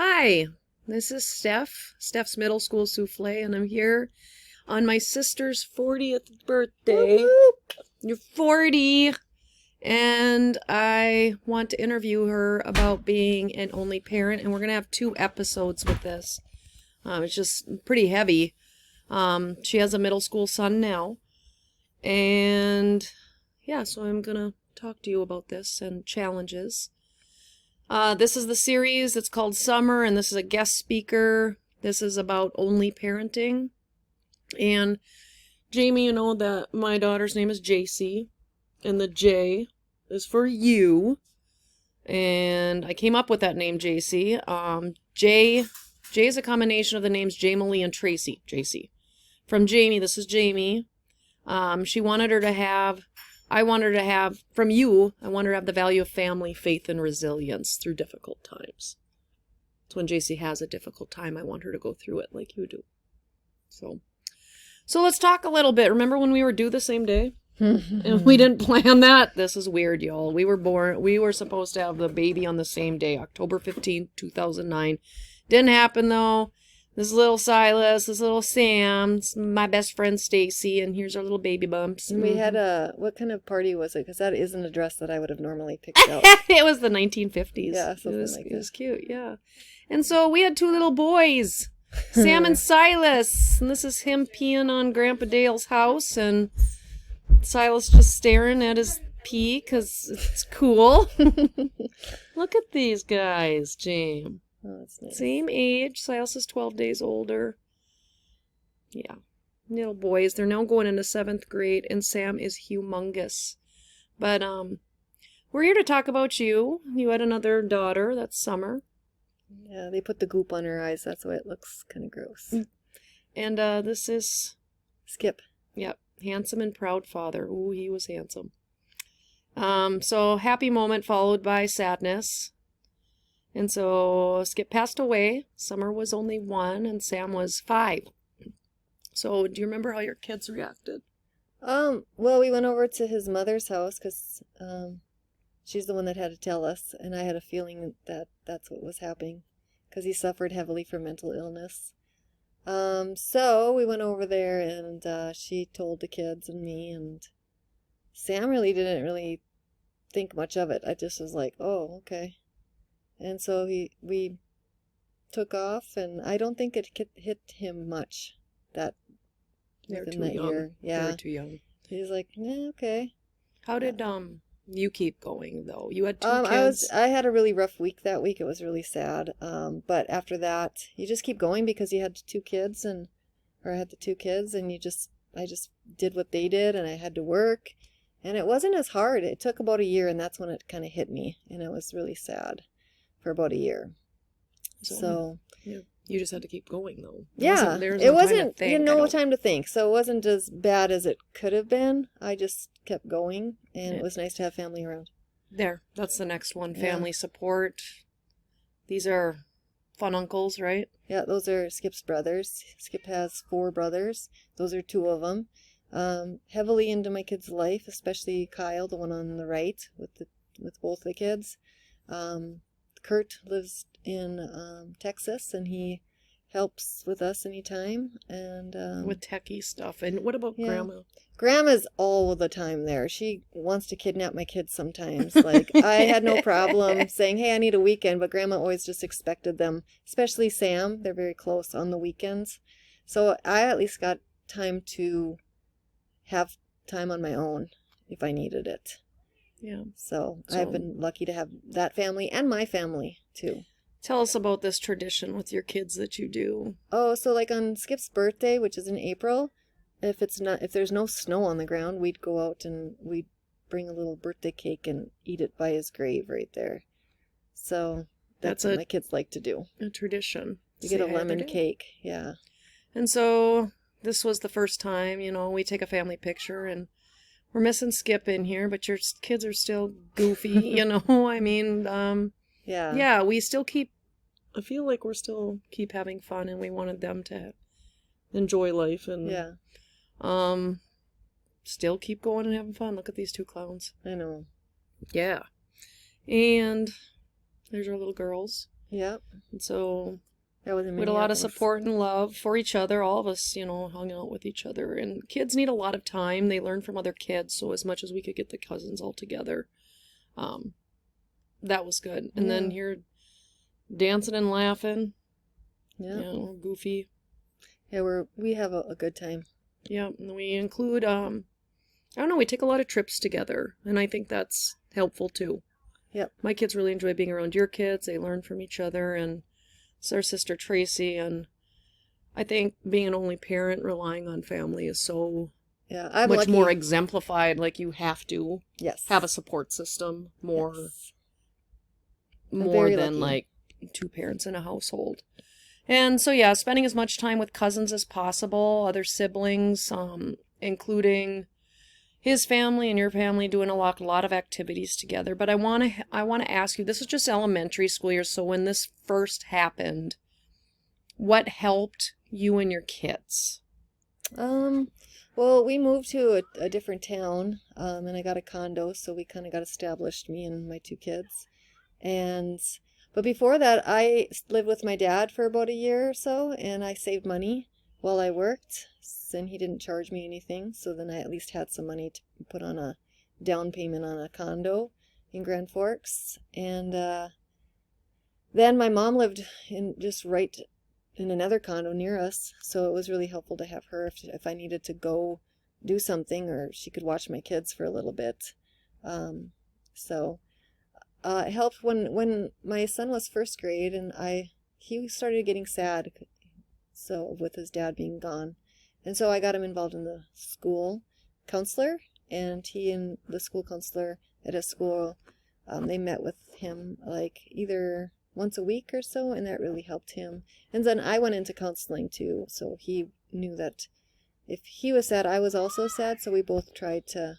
Hi, this is Steph's middle school souffle, and I'm here on my sister's 40th Whoop, birthday. whoop. You're 40, and I want to interview her about being an only parent, and we're going to have 2 episodes with this. It's just pretty heavy. She has a middle school son now, and yeah, so I'm going to talk to you about this and challenges. This is the series. It's called Summer, and this is a guest speaker. This is about only parenting. And Jamie, you know that my daughter's name is JC, and the J is for you. And I came up with that name, JC. J is a combination of the names Jamie and Tracy, JC. From Jamie, this is Jamie. She wanted her to have I want her to have, from you, I want her to have the value of family, faith, and resilience through difficult times. So when JC has a difficult time, I want her to go through it like you do. So let's talk a little bit. Remember when we were due the same day? And we didn't plan that? This is weird, y'all. We were supposed to have the baby on the same day, October 15th, 2009. Didn't happen, though. This little Silas, this little Sam, my best friend Stacy, and here's our little baby bumps. And we had what kind of party was it? Because that isn't a dress that I would have normally picked out. It was the 1950s. Yeah, something like that. It was cute, yeah. And so we had 2 little boys, Sam and Silas. And this is him peeing on Grandpa Dale's house, and Silas just staring at his pee because it's cool. Look at these guys, James. Oh, that's nice. Same age. Silas is 12 days older. Yeah. Little boys. They're now going into 7th grade, and Sam is humongous. But we're here to talk about you. You had another daughter. That's Summer. Yeah, they put the goop on her eyes. That's why it looks kind of gross. And this is Skip. Yep. Handsome and proud father. Ooh, he was handsome. So happy moment followed by sadness. And so Skip passed away. Summer was only 1 and Sam was 5. So do you remember how your kids reacted? Well, we went over to his mother's house because she's the one that had to tell us, and I had a feeling that that's what was happening because he suffered heavily from mental illness. So we went over there, and she told the kids and me, and Sam didn't really think much of it. I just was like, oh, okay. And so we took off, and I don't think it hit him much within that year. Yeah, they were too young. He's like, yeah, okay. How did you keep going though? You had 2 kids. I had a really rough week that week. It was really sad. But after that, you just keep going because you had 2 kids, or I had the 2 kids, and I just did what they did, and I had to work, and it wasn't as hard. It took about a year, and that's when it kind of hit me, and it was really sad for about a year. So yeah, you just had to keep going though. Yeah, it wasn't time to think. So it wasn't as bad as it could have been. I just kept going, and it was nice to have family around. That's the next one. Family support. These are fun uncles, right? Yeah, those are Skip's brothers. Skip has 4 brothers. Those are 2 of them. Heavily into my kid's life, especially Kyle, the one on the right, with both the kids. Kurt lives in Texas, and he helps with us anytime, and with techie stuff. And what about Grandma? Grandma's all the time there. She wants to kidnap my kids sometimes. Like, I had no problem saying, hey, I need a weekend, but Grandma always just expected them, especially Sam. They're very close on the weekends. So I at least got time to have time on my own if I needed it. Yeah. So I've been lucky to have that family and my family too. Tell us about this tradition with your kids that you do. Oh, so like on Skip's birthday, which is in April, if there's no snow on the ground, we'd go out and we'd bring a little birthday cake and eat it by his grave right there. So that's what my kids like to do. A tradition. You get a lemon cake, yeah. And so this was the first time, we take a family picture, and we're missing Skip in here, but your kids are still goofy, I mean, yeah, we still I feel like we're still keep having fun, and we wanted them to enjoy life and still keep going and having fun. Look at these 2 clowns. I know. Yeah. And there's our little girls. Yep. And so That was in we had a lot of Minneapolis. support and love for each other. All of us, hung out with each other. And kids need a lot of time. They learn from other kids. So as much as we could get the cousins all together, that was good. And then Yeah. you're dancing and laughing. Yeah. We're goofy. Yeah, we have a good time. Yeah, and we include, I don't know, we take a lot of trips together. And I think that's helpful too. Yep. My kids really enjoy being around your kids. They learn from each other. And it's our sister Tracy. And I think being an only parent, relying on family is so Yeah, I'm much lucky. more exemplified. Like you have to Yes. have a support system more Yes. more very than lucky. like two parents in a household. And so yeah, spending as much time with cousins as possible, other siblings, including his family and your family, doing a lot of activities together. But I want to ask you, this is just elementary school year, so when this first happened, what helped you and your kids? Well, we moved to a different town, and I got a condo, so we kind of got established, me and my two kids. But before that, I lived with my dad for about a year or so, and I saved money while I worked, and he didn't charge me anything, so then I at least had some money to put on a down payment on a condo in Grand Forks. And then my mom lived just right in another condo near us, so it was really helpful to have her if I needed to go do something, or she could watch my kids for a little bit. It helped when my son was first grade, and he started getting sad, so with his dad being gone, and so I got him involved in the school counselor, and he and the school counselor at his school, they met with him like either once a week or so, and that really helped him. And then I went into counseling too, so he knew that if he was sad, I was also sad, so we both tried to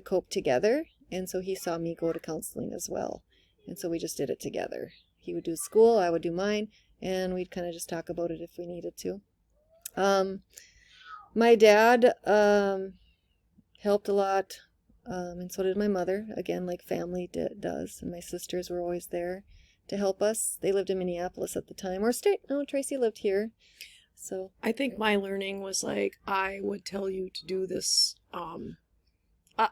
cope together. And so he saw me go to counseling as well, and so we just did it together. He would do school, I would do mine, and we'd kind of just talk about it if we needed to. My dad helped a lot, and so did my mother, again, like family does, and my sisters were always there to help us. They lived in Minneapolis at the time, Tracy lived here. So I think my learning was like, I would tell you to do this,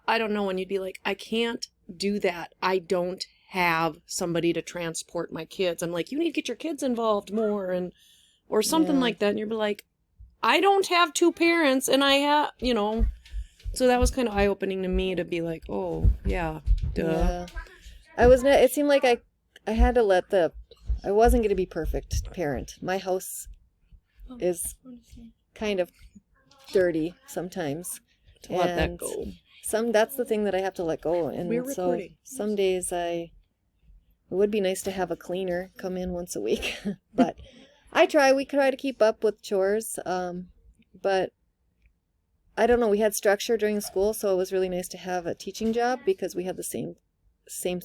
I don't know, when you'd be like, I can't do that. I don't have somebody to transport my kids. I'm like, you need to get your kids involved more, or something Yeah. like that. And you'd be like, I don't have two parents, and I have, So that was kind of eye-opening to me to be like, oh, yeah, duh. yeah, it seemed like I had to I wasn't going to be perfect parent. My house is kind of dirty sometimes. To let that And go. That's the thing that I have to let go. And We're so recording. some days it would be nice to have a cleaner come in once a week, but we try to keep up with chores. But I don't know, we had structure during school, so it was really nice to have a teaching job because we had the same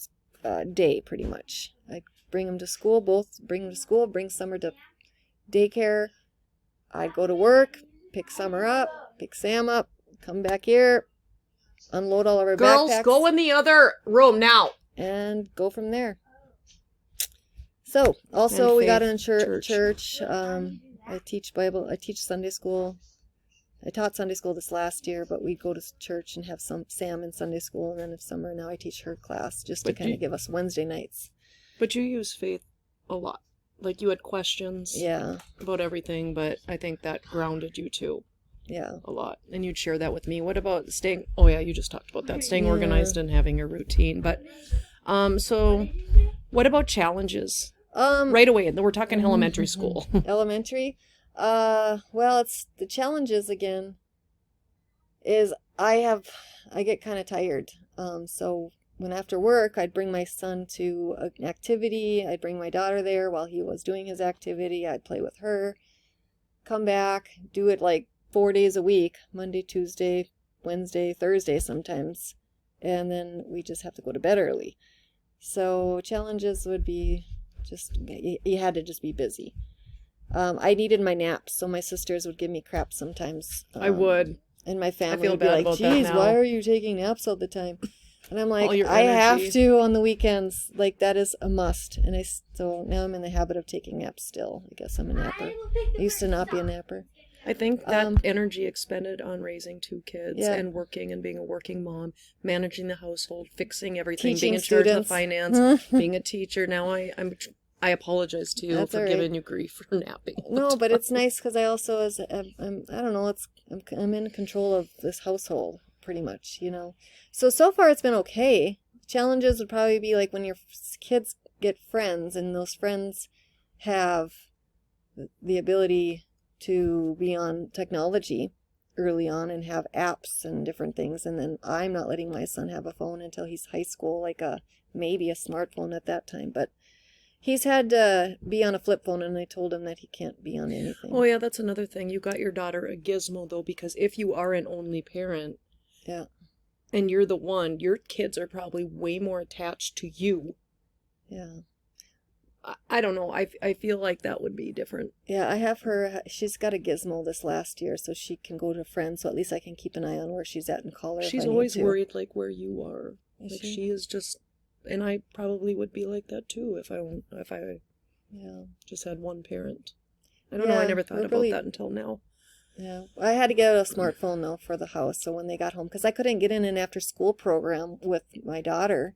day pretty much. I'd bring them to school, bring Summer to daycare. I'd go to work, pick Summer up, pick Sam up, come back here, unload all of our Girls, backpacks, go in the other room now. and go from there. So, also we got in Faith church. I teach Bible. I teach Sunday school. I taught Sunday school this last year, but we go to church and have Sam in Sunday school, and then if Summer, now I teach her class just to But kind of give us Wednesday nights. But you use faith a lot. Like you had questions Yeah, about everything, but I think that grounded you too yeah. a lot. And you'd share that with me. What about staying, oh yeah, you just talked about that, staying Yeah. organized and having a routine. But, so what about challenges? Right away, we're talking elementary school. Elementary. Well, it's the challenges again. Is I get kind of tired. So when after work, I'd bring my son to an activity. I'd bring my daughter there while he was doing his activity. I'd play with her. Come back, do it like 4 days a week: Monday, Tuesday, Wednesday, Thursday sometimes, and then we just have to go to bed early. So challenges would be just you had to just be busy. I needed my naps, so my sisters would give me crap sometimes. I would. And my family feel would be bad like, about that geez, now. why are you taking naps all the time? And I'm All like, your I have energy. to on the weekends. Like, that is a must. And so now I'm in the habit of taking naps still. I guess I'm a napper. I used to not be a napper. I think that Um, energy expended on raising 2 kids Yeah. and working and being a working mom, managing the household, fixing everything, Teaching being in charge of the students. finance, being a teacher. Now I apologize to you That's for all right. giving you grief for napping. No, but it's nice because I also, I don't know, I'm in control of this household pretty much, you know. So far it's been okay. Challenges would probably be like when your kids get friends and those friends have the ability to be on technology early on and have apps and different things. And then I'm not letting my son have a phone until he's high school, like maybe a smartphone at that time. But he's had to be on a flip phone, and I told him that he can't be on anything. Oh yeah, that's another thing. You got your daughter a gizmo though, because if you are an only parent Yeah. and you're the one, your kids are probably way more attached to you. Yeah. I don't know. I feel like that would be different. Yeah, I have her. She's got a gizmo this last year, so she can go to friends. So at least I can keep an eye on where she's at and call her. She's if I always need to. worried like where you are. Is Like she? she is just, and I probably would be like that too if I Yeah. just had one parent. I don't know. I Yeah, never thought we're about really- that until now. Yeah. I had to get a smartphone though for the house. So when they got home, because I couldn't get in an after school program with my daughter,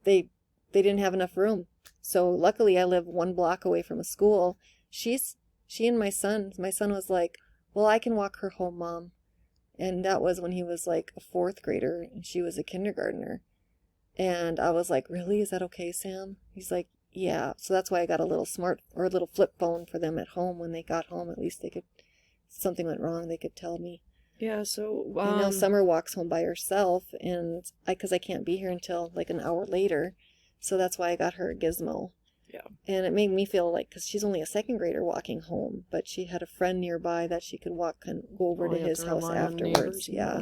they didn't have enough room. So luckily I live 1 block away from a school. She and my son was like, well, I can walk her home, Mom. And that was when he was like a 4th grader and she was a kindergartner. And I was like, really? Is that okay, Sam? He's like, yeah. So that's why I got a little a little flip phone for them at home. When they got home, at least they could, if something went wrong, they could tell me. Yeah. So And now Summer walks home by herself, and because I can't be here until like an hour later. So that's why I got her a gizmo. Yeah. And it made me feel like, because she's only a 2nd grader walking home, but she had a friend nearby that she could walk and go over to his house afterwards. Yeah.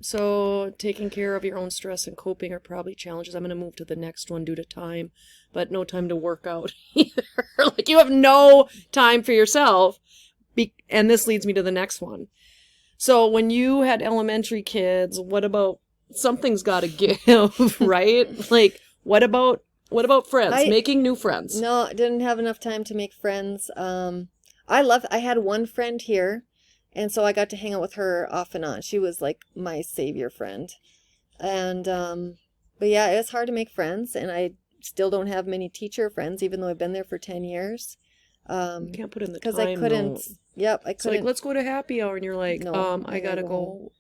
So taking care of your own stress and coping are probably challenges. I'm going to move to the next one due to time, but no time to work out either. Like you have no time for yourself. And this leads me to the next one. So when you had elementary kids, what about something's got to give, right? Like what about friends, making new friends? No, I didn't have enough time to make friends. I had one friend here, and so I got to hang out with her off and on. She was like my savior friend. And, but yeah, it's hard to make friends, and I still don't have many teacher friends, even though I've been there for 10 years. You can't put in the time. Because I couldn't, I couldn't. So like, let's go to happy hour, and you're like, No, I gotta go.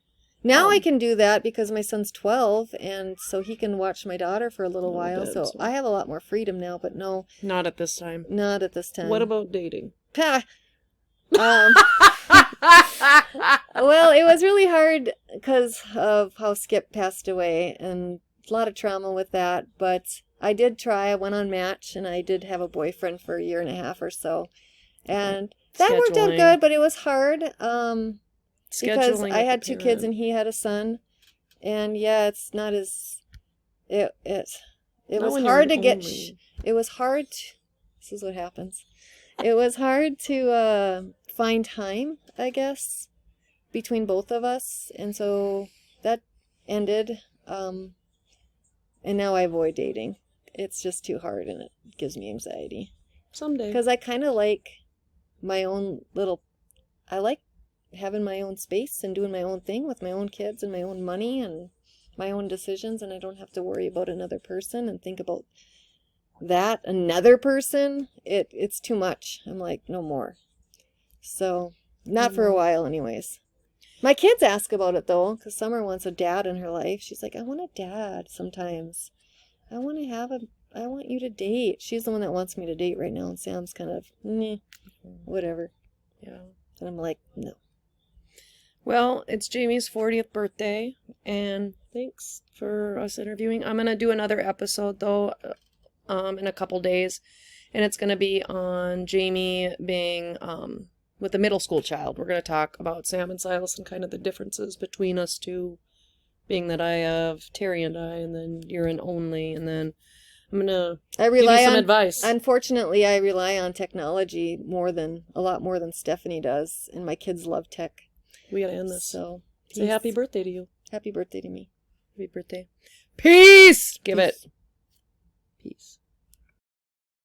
Now I can do that because my son's 12, and so he can watch my daughter for a little while. So I have a lot more freedom now, but no. Not at this time. Not at this time. What about dating? Well, it was really hard because of how Skip passed away, and a lot of trauma with that, but I did try. I went on Match, and I did have a boyfriend for 1.5 years or so, and that worked out good, but it was hard because I had 2 kids and he had a son, and yeah, it's not as it was hard to get it was hard this is what happens. It was hard to find time, I guess, between both of us, and so that ended, and now I avoid dating. It's just too hard, and it gives me anxiety. Someday. Because I kind of like my own I like having my own space and doing my own thing with my own kids and my own money and my own decisions, and I don't have to worry about another person and think about that another person. It's too much. I'm like, no more. So not for a while anyways. My kids ask about it though, because Summer wants a dad in her life. She's like, I want a dad sometimes. I want you to date. She's the one that wants me to date right now, and Sam's kind of whatever. Yeah. And I'm like, no. Well, it's Jamie's 40th birthday, and thanks for us interviewing. I'm going to do another episode, though, in a couple days, and it's going to be on Jamie being with a middle school child. We're going to talk about Sam and Silas and kind of the differences between us two, being that I have Terry and I, and then you're an only, and then I'm going to give you some advice. Unfortunately, I rely on technology a lot more than Stephanie does, and my kids love tech. We got to end this. So say happy birthday to you. Happy birthday to me. Happy birthday. Peace! Give it. Peace.